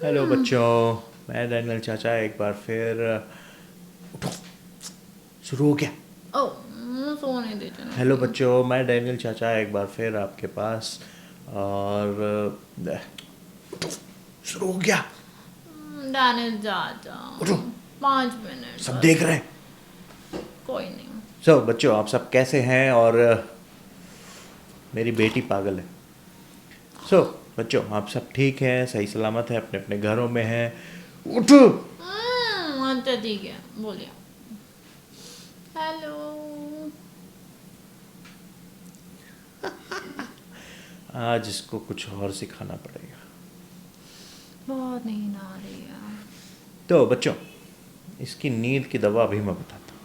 Hello बच्चों, मैं Daniel चाचा एक बार फिर उठो, शुरू हो गया। ओह, सोने दे चलो हेलो प्लीज। बच्चों, मैं डैनियल चाचा एक बार फिर आपके पास। और उठो, शुरू हो गया। डैनियल जा जा। उठो, 5 मिनट सब बस। देख रहे हैं। कोई नहीं। बच्चों, आप सब कैसे हैं? और मेरी बेटी पागल है। बच्चों, आप सब ठीक हैं, सही सलामत हैं, अपने अपने घरों में हैं। उठो। अच्छा ठीक है, बोलिए। हेलो। आज इसको कुछ और सिखाना पड़ेगा। बहुत नींद आ रही है। बच्चों, इसकी नींद की दवा अभी मैं बताता हूँ।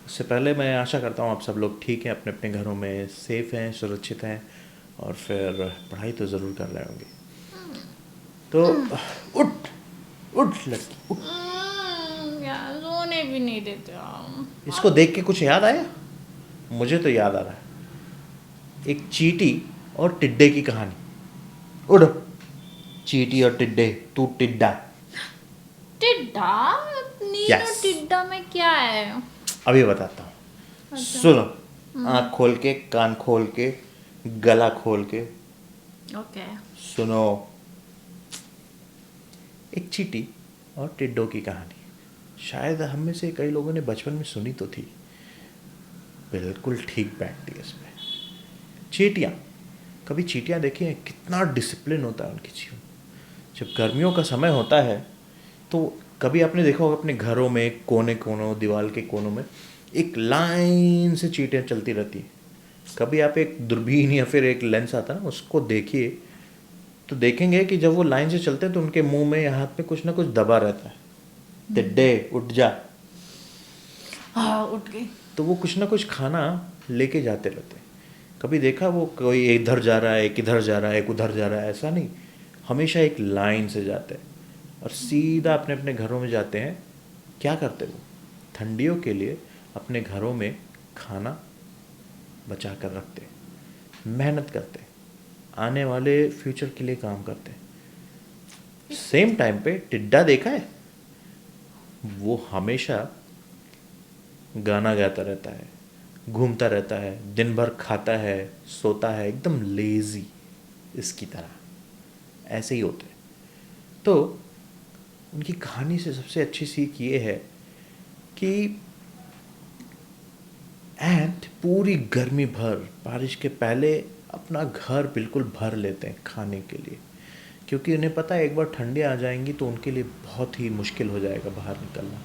उससे पहले मैं आशा करता हूँ आप सब लोग ठीक हैं, अपने अपने घरों में सेफ हैं, सुरक्षित हैं, और फिर पढ़ाई तो ज़रूर कर रहे होंगे। तो उठ, उठ लड़की, उठ। यार सोने भी नहीं देते आप। इसको देख के कुछ याद आया? मुझे तो याद आ रहा है, एक चींटी और टिड्डे की कहानी। उठ। चींटी और टिड्डे, तू टिड्डा। टिड्डा? नींद यस, और टिड्डा में क्या है? अभी बताता हूँ। अच्छा। सुनो, आँख खोल के, कान खोल के, गला खोल के ओके। सुनो। एक चींटी और टिड्डों की कहानी। शायद हम में से कई लोगों ने बचपन में सुनी तो थी। बिल्कुल ठीक बैठती है इसमें। चींटियाँ, कभी चींटियाँ देखी हैं? कितना डिसिप्लिन होता है उनके जीवन। जब गर्मियों का समय होता है तो कभी आपने देखा होगा अपने घरों में कोने कोनों, दीवार के कोनों में एक लाइन से चींटियाँ चलती रहती हैं। कभी आप एक दूरबीन या फिर एक लेंस आता है ना, उसको देखिए तो देखेंगे कि जब वो लाइन से चलते हैं तो उनके मुंह में या हाथ में कुछ ना कुछ दबा रहता है। टिड्डे उठ जा। हाँ, उठ गई। तो वो कुछ ना कुछ खाना लेके जाते रहते हैं। कभी देखा वो कोई इधर जा रहा है, एक इधर जा रहा है, एक उधर जा रहा है? ऐसा नहीं, हमेशा एक लाइन से जाते हैं और सीधा अपने अपने घरों में जाते हैं। क्या करते वो? ठंडियों के लिए अपने घरों में खाना बचा कर रखते हैं, मेहनत करते हैं, आने वाले फ्यूचर के लिए काम करते हैं। सेम टाइम पे टिड्डा देखा है? वो हमेशा गाना गाता रहता है, घूमता रहता है, दिन भर खाता है, सोता है, एकदम लेजी इसकी तरह। ऐसे ही होते हैं। तो उनकी कहानी से सबसे अच्छी सीख ये है कि एंट पूरी गर्मी भर बारिश के पहले अपना घर बिल्कुल भर लेते हैं खाने के लिए, क्योंकि उन्हें पता है एक बार ठंडी आ जाएंगी तो उनके लिए बहुत ही मुश्किल हो जाएगा बाहर निकलना।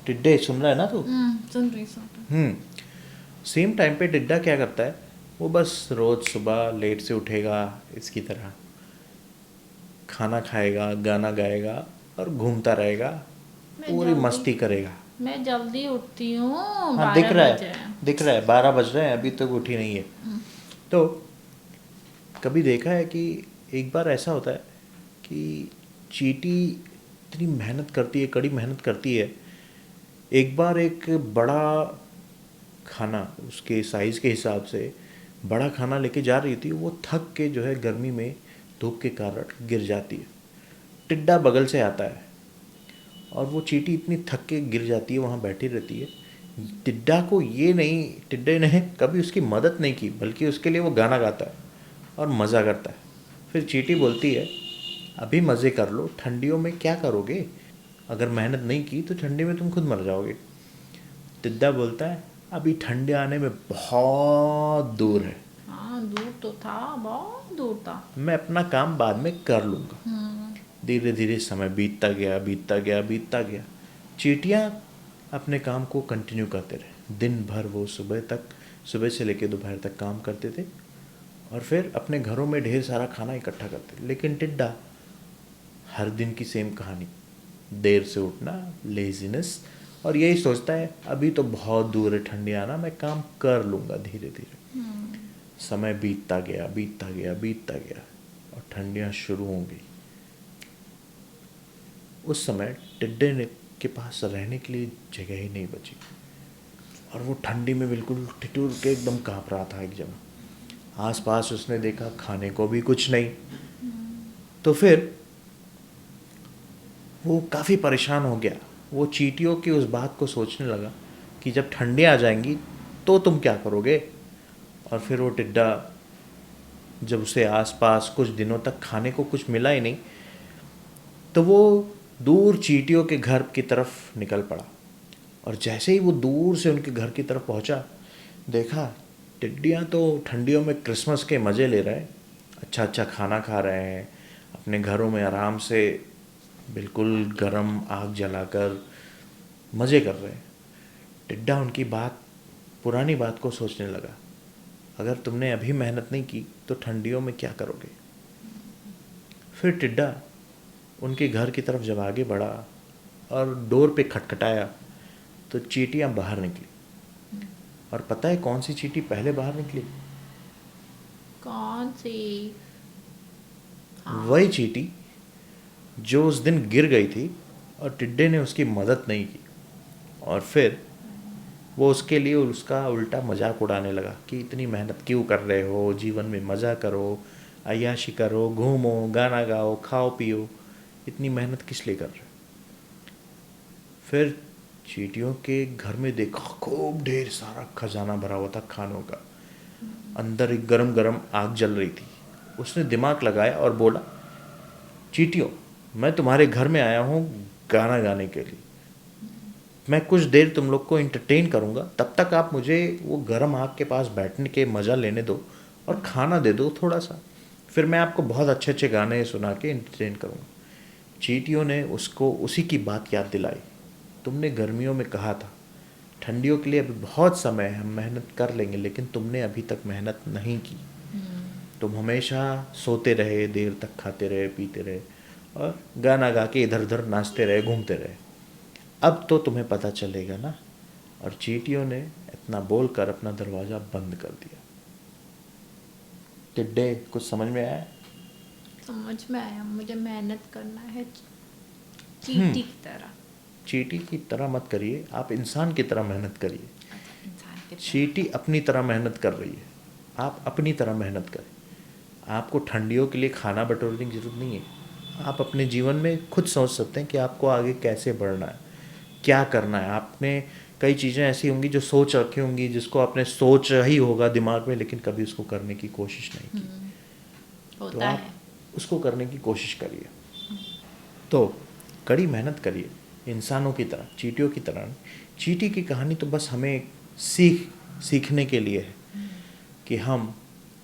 टिड्डे, सुन रहा है ना तू? सुन रही। सेम टाइम पे टिड्डा क्या करता है? वो बस रोज़ सुबह लेट से उठेगा, इसकी तरह खाना खाएगा, गाना गाएगा और घूमता रहेगा, मैं पूरी जल्दी मस्ती करेगा। मैं जल्दी उठती हूँ, हाँ, दिख 12 रहा बजे। है, दिख रहा है, 12 बज रहे हैं, अभी तक उठी नहीं है। तो कभी देखा है कि एक बार ऐसा होता है कि चींटी इतनी मेहनत करती है, कड़ी मेहनत करती है। एक बार एक बड़ा खाना, उसके साइज़ के हिसाब से बड़ा खाना लेके जा रही थी। वो थक के जो है गर्मी में धूप के कारण गिर जाती है। टिड्डा बगल से आता है और वो चींटी इतनी थक के गिर जाती है, वहाँ बैठी रहती है। टिड्डा को ये नहीं, टिड्डे ने कभी उसकी मदद नहीं की, बल्कि उसके लिए वो गाना गाता है और मज़ा करता है। फिर चींटी बोलती है, अभी मज़े कर लो, ठंडियों में क्या करोगे? अगर मेहनत नहीं की तो ठंडी में तुम खुद मर जाओगे। टिड्डा बोलता है, अभी ठंडे आने में बहुत दूर है, हाँ, दूर तो था, बहुत दूर था। मैं अपना काम बाद में कर लूँगा। धीरे धीरे समय बीतता गया, बीतता गया, बीतता गया। चींटियाँ अपने काम को कंटिन्यू करते रहे। दिन भर वो सुबह से लेकर दोपहर तक काम करते थे और फिर अपने घरों में ढेर सारा खाना इकट्ठा करते। लेकिन टिड्डा, हर दिन की सेम कहानी, देर से उठना, लेजीनेस, और यही सोचता है अभी तो बहुत दूर है ठंडी आना, मैं काम कर लूँगा धीरे धीरे। समय बीतता गया, बीतता गया, बीतता गया और ठंडियाँ शुरू हो गई। उस समय टिड्डे ने के पास रहने के लिए जगह ही नहीं बची और वो ठंडी में बिल्कुल ठिठुर के एकदम काँप रहा था एक जगह। आसपास उसने देखा, खाने को भी कुछ नहीं। तो फिर वो काफ़ी परेशान हो गया। वो चींटियों की उस बात को सोचने लगा कि जब ठंडियाँ आ जाएंगी तो तुम क्या करोगे। और फिर वो टिड्डा, जब उसे आसपास कुछ दिनों तक खाने को कुछ मिला ही नहीं, तो वो दूर चींटियों के घर की तरफ निकल पड़ा। और जैसे ही वो दूर से उनके घर की तरफ पहुंचा, देखा टिड्डियाँ तो ठंडियों में क्रिसमस के मज़े ले रहे हैं, अच्छा अच्छा खाना खा रहे हैं, अपने घरों में आराम से बिल्कुल गरम आग जलाकर मज़े कर रहे हैं। टिड्डा उनकी बात, पुरानी बात को सोचने लगा, अगर तुमने अभी मेहनत नहीं की तो ठंडियों में क्या करोगे। फिर टिड्डा उनके घर की तरफ जब आगे बढ़ा और डोर पे खटखटाया, तो चींटियाँ बाहर निकली। और पता है कौन सी चींटी पहले बाहर निकली? कौन सी? वही चींटी जो उस दिन गिर गई थी और टिड्डे ने उसकी मदद नहीं की। और फिर वो उसके लिए उसका उल्टा मजाक उड़ाने लगा कि इतनी मेहनत क्यों कर रहे हो, जीवन में मज़ा करो, अय्याशी करो, घूमो, गाना गाओ, खाओ पियो, इतनी मेहनत किस लिए कर रहे हो। फिर चींटियों के घर में देखा खूब ढेर सारा खजाना भरा हुआ था खानों का, अंदर एक गरम गरम आग जल रही थी। उसने दिमाग लगाया और बोला, चींटियों, मैं तुम्हारे घर में आया हूँ गाना गाने के लिए, मैं कुछ देर तुम लोग को इंटरटेन करूँगा, तब तक आप मुझे वो गर्म आग के पास बैठने के मज़ा लेने दो और खाना दे दो थोड़ा सा, फिर मैं आपको बहुत अच्छे अच्छे गाने सुना के इंटरटेन करूँगा। चींटियों ने उसको उसी की बात याद दिलाई, तुमने गर्मियों में कहा था ठंडियों के लिए अभी बहुत समय है, हम मेहनत कर लेंगे, लेकिन तुमने अभी तक मेहनत नहीं की। तुम हमेशा सोते रहे, देर तक खाते रहे, पीते रहे और गाना गा के इधर उधर नाचते रहे, घूमते रहे। अब तो तुम्हें पता चलेगा ना। और चींटियों ने इतना बोलकर अपना दरवाज़ा बंद कर दिया। टिड्डे, कुछ समझ में आया? समझ में आया, मुझे मेहनत करना है चींटी की तरह। चींटी की तरह मत करिए, आप इंसान की तरह मेहनत करिए। अच्छा, इंसान की तरह। चींटी अपनी तरह मेहनत कर रही है, आप अपनी तरह मेहनत करें। आपको ठंडियों के लिए खाना बटोरने की ज़रूरत नहीं है। आप अपने जीवन में खुद सोच सकते हैं कि आपको आगे कैसे बढ़ना है, क्या करना है। आपने कई चीज़ें ऐसी होंगी जो सोच रखी होंगी, जिसको आपने सोच ही होगा दिमाग में, लेकिन कभी उसको करने की कोशिश नहीं की। तो होता आप है। उसको करने की कोशिश करिए। तो कड़ी मेहनत करिए, इंसानों की तरह, चींटियों की तरह नहीं। चींटी की कहानी तो बस हमें सीखने के लिए है कि हम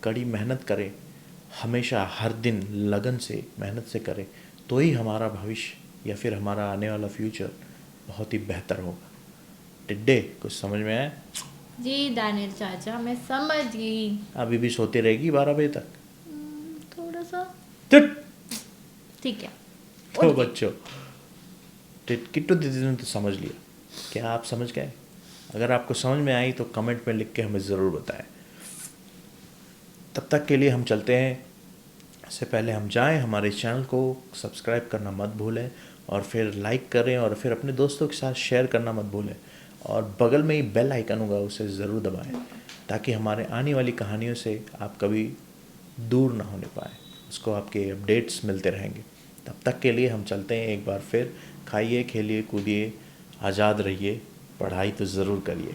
कड़ी मेहनत करें, हमेशा हर दिन लगन से मेहनत से करें, तो ही हमारा भविष्य या फिर हमारा आने वाला फ्यूचर बहुत ही बेहतर होगा। टिड्डे, कुछ समझ में आया? जी दानिश चाचा, मैं समझ गई। अभी भी सोती रहेगी 12 बजे तक? थोड़ा सा। चुट। ठीक है। तो उठ गई। बच्चों, किट्टू दीदी ने तो समझ लिया। क्या आप समझ गए? अगर आपको समझ में आई तो कमेंट में लिख के हमें ज़रूर बताएं। तब तक के लिए हम चलते हैं। इससे पहले हम जाएं, हमारे चैनल को सब्सक्राइब करना मत भूलें, और फिर लाइक करें, और फिर अपने दोस्तों के साथ शेयर करना मत भूलें, और बगल में ही बेल आइकन होगा, उसे ज़रूर दबाएं, ताकि हमारे आने वाली कहानियों से आप कभी दूर ना होने पाए, उसको आपके अपडेट्स मिलते रहेंगे। तब तक के लिए हम चलते हैं। एक बार फिर खाइए, खेलिए, कूदिए, आज़ाद रहिए, पढ़ाई तो ज़रूर करिए।